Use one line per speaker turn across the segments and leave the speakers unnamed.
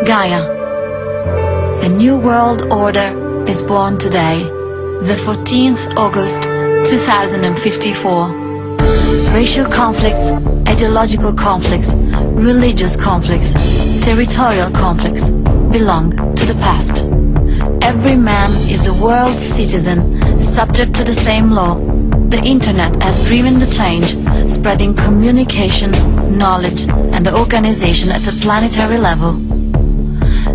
Gaia. A new world order is born today, the 14th August 2054. Racial conflicts, ideological conflicts, religious conflicts, territorial conflicts belong to the past. Every man is a world citizen, subject to the same law. The Internet has driven the change, spreading communication, knowledge and organization at a planetary level.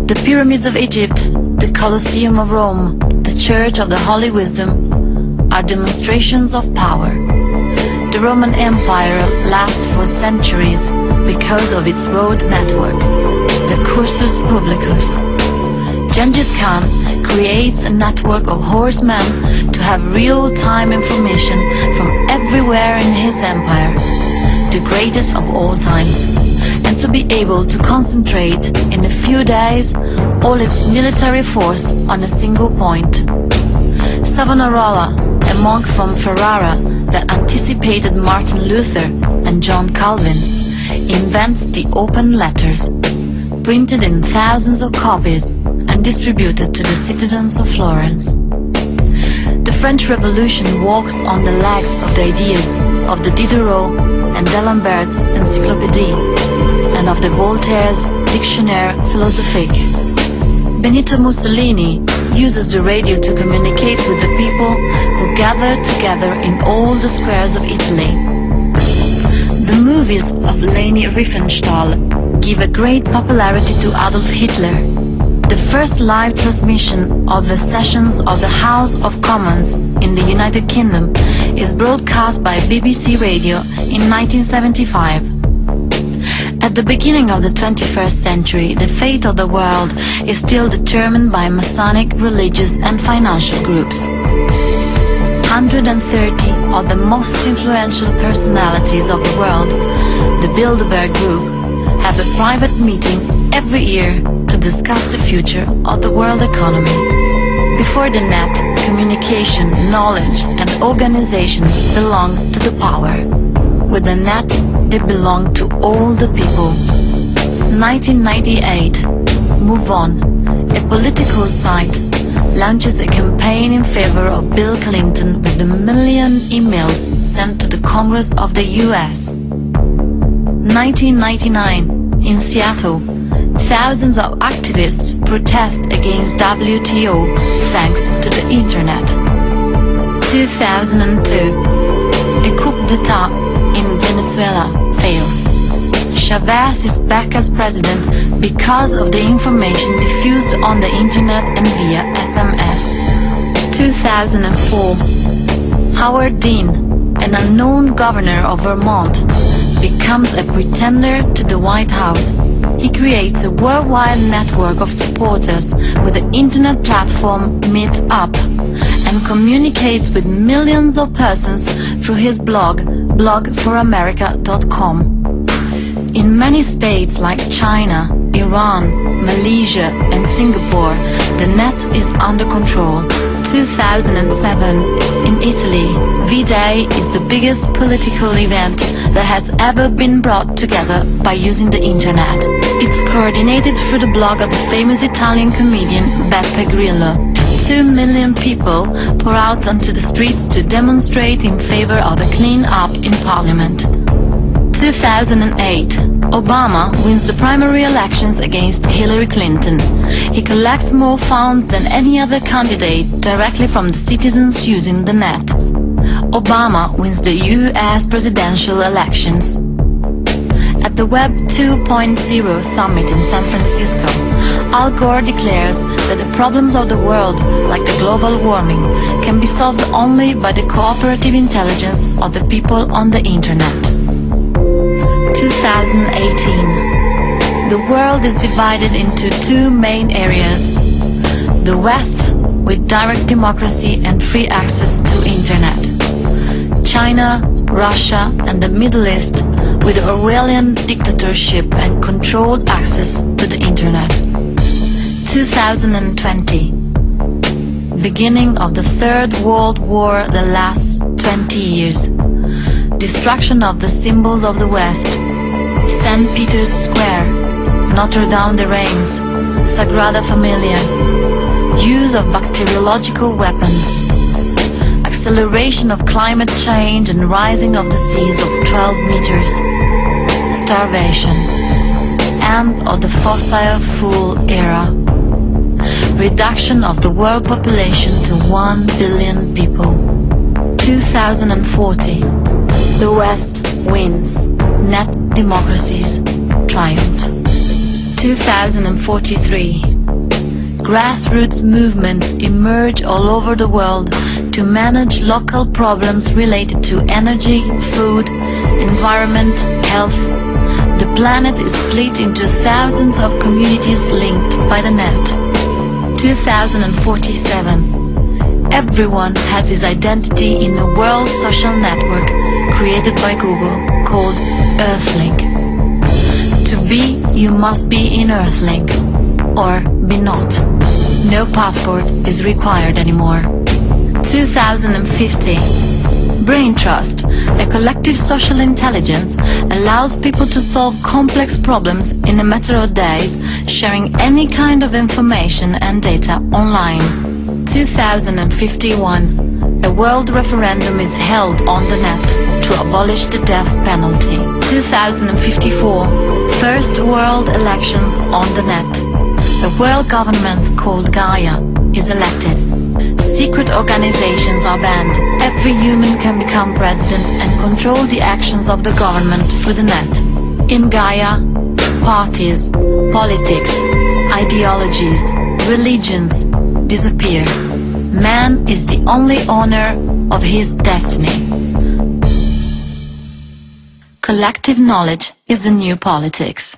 The pyramids of Egypt, the Colosseum of Rome, the Church of the Holy Wisdom are demonstrations of power. The Roman Empire lasts for centuries because of its road network, the Cursus Publicus. Genghis Khan creates a network of horsemen to have real-time information from everywhere in his empire, the greatest of all times, and to be able to concentrate in a few days all its military force on a single point. Savonarola, a monk from Ferrara that anticipated Martin Lutero and John Calvin, invents the open letters, printed in thousands of copies and distributed to the citizens of Florence. The French Revolution walks on the legs of the ideas of the Diderot and d'Alembert's Encyclopédie and of the Voltaire's Dictionnaire philosophique. Benito Mussolini uses the radio to communicate with the people who gather together in all the squares of Italy. The movies of Leni Riefenstahl give a great popularity to Adolf Hitler. The first live transmission of the sessions of the House of Commons in the United Kingdom is broadcast by BBC Radio in 1975. At the beginning of the 21st century, the fate of the world is still determined by Masonic, religious and financial groups. 130 of the most influential personalities of the world, the Bilderberg Group, have a private meeting every year to discuss the future of the world economy. Before the net, communication, knowledge and organization belong to the power. With the net, they belong to all the people. 1998, Move On, a political site, launches a campaign in favor of Bill Clinton with a million emails sent to the Congress of the US. 1999, in Seattle, thousands of activists protest against WTO thanks to the Internet. 2002, a coup d'etat in Venezuela fails. Chavez is back as president because of the information diffused on the Internet and via SMS. 2004, Howard Dean, an unknown governor of Vermont, becomes a pretender to the White House. He creates a worldwide network of supporters with the internet platform Meet Up and communicates with millions of persons through his blog, blogforamerica.com. In many states like China, Iran, Malaysia and Singapore, the net is under control. 2007, in Italy, V-Day is the biggest political event that has ever been brought together by using the Internet. It's coordinated through the blog of the famous Italian comedian Beppe Grillo. 2 million people pour out onto the streets to demonstrate in favor of a clean-up in Parliament. 2008, Obama wins the primary elections against Hilary Clinton. He collects more funds than any other candidate directly from the citizens using the net. Obama wins the US presidential elections. At the Web 2.0 summit in San Francisco, Al Gore declares that the problems of the world, like the global warming, can be solved only by the cooperative intelligence of the people on the Internet. 2018. The world is divided into two main areas. The West, with direct democracy and free access to Internet. China, Russia and the Middle East, with Orwellian dictatorship and controlled access to the Internet. 2020. Beginning of the Third World War that lasts 20 years. Destruction of the symbols of the West. St. Peter's Square, Notre Dame de Reims, Sagrada Familia, use of bacteriological weapons, acceleration of climate change and rising of the seas of 12 meters, starvation, end of the fossil fuel era, reduction of the world population to 1 billion people. 2040, the West wins, net democracies triumph. 2043, grassroots movements emerge all over the world to manage local problems related to energy, food, environment, health. The planet is split into thousands of communities linked by the net. 2047, everyone has his identity in a world social network created by Google called Earthlink. To be, you must be in Earthlink, or be not. No passport is required anymore. 2050, Brain Trust, a collective social intelligence, allows people to solve complex problems in a matter of days, sharing any kind of information and data online. 2051, a world referendum is held on the net to abolish the death penalty. 2054, first world elections on the net. A world government called Gaia is elected. Secret organizations are banned. Every human can become president and control the actions of the government through the net. In Gaia, parties, politics, ideologies, religions disappear. Man is the only owner of his destiny. Collective knowledge is the new politics.